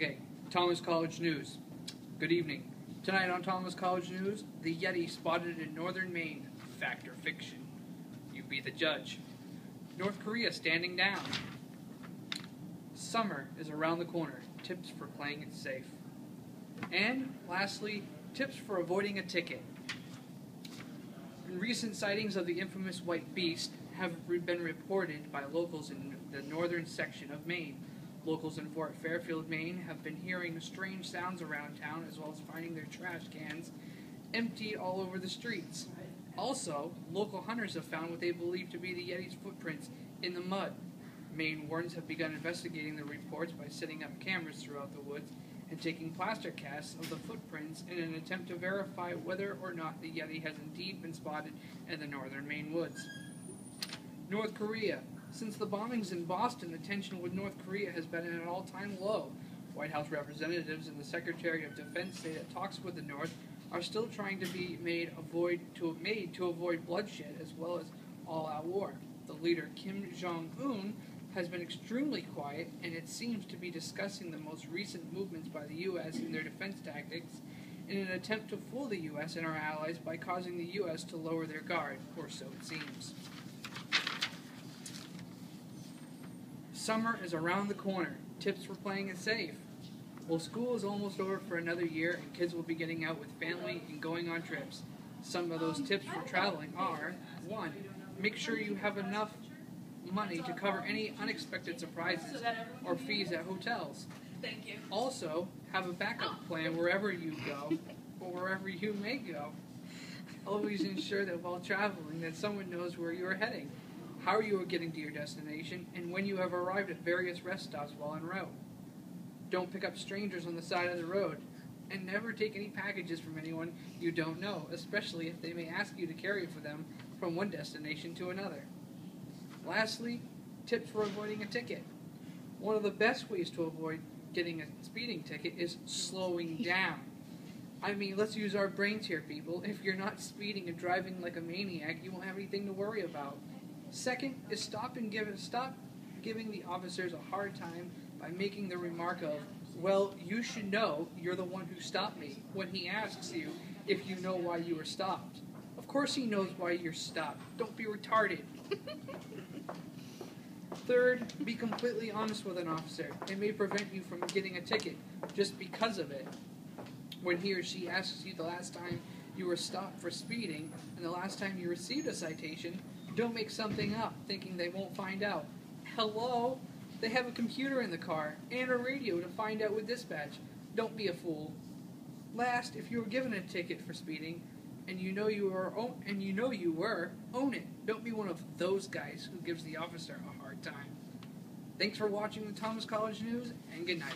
Okay, Thomas College News. Good evening. Tonight on Thomas College News, the Yeti spotted in northern Maine. Fact or fiction? You be the judge. North Korea standing down. Summer is around the corner. Tips for playing it safe. And, lastly, tips for avoiding a ticket. Recent sightings of the infamous white beast have been reported by locals in the northern section of Maine. Locals in Fort Fairfield, Maine, have been hearing strange sounds around town, as well as finding their trash cans emptied all over the streets. Also, local hunters have found what they believe to be the Yeti's footprints in the mud. Maine wardens have begun investigating the reports by setting up cameras throughout the woods and taking plaster casts of the footprints in an attempt to verify whether or not the Yeti has indeed been spotted in the northern Maine woods. North Korea. Since the bombings in Boston, the tension with North Korea has been at an all-time low. White House representatives and the Secretary of Defense say that talks with the North are still trying to be made to avoid bloodshed as well as all-out war. The leader, Kim Jong-un, has been extremely quiet, and it seems to be discussing the most recent movements by the U.S. in their defense tactics in an attempt to fool the U.S. and our allies by causing the U.S. to lower their guard, or so it seems. Summer is around the corner. Tips for playing it safe. Well, school is almost over for another year, and kids will be getting out with family and going on trips. Some of those tips for traveling are: 1. Make sure you have enough money to cover any unexpected surprises or fees at hotels. Thank you. Also, have a backup plan wherever you go, or wherever you may go. Always ensure that while traveling that someone knows where you are heading, how you are getting to your destination, and when you have arrived at various rest stops while en route. Don't pick up strangers on the side of the road, and never take any packages from anyone you don't know, especially if they may ask you to carry it for them from one destination to another. Lastly, tips for avoiding a ticket. One of the best ways to avoid getting a speeding ticket is slowing down. I mean, let's use our brains here, people. If you're not speeding and driving like a maniac, you won't have anything to worry about. Second is stop giving the officers a hard time by making the remark of, well, you should know you're the one who stopped me, when he asks you if you know why you were stopped. Of course he knows why you're stopped. Don't be retarded. Third, be completely honest with an officer. It may prevent you from getting a ticket just because of it. When he or she asks you the last time you were stopped for speeding and the last time you received a citation, don't make something up thinking they won't find out. Hello? They have a computer in the car and a radio to find out with dispatch. Don't be a fool. Last, if you were given a ticket for speeding and you know you were, own it. Don't be one of those guys who gives the officer a hard time. Thanks for watching the Thomas College News, and good night.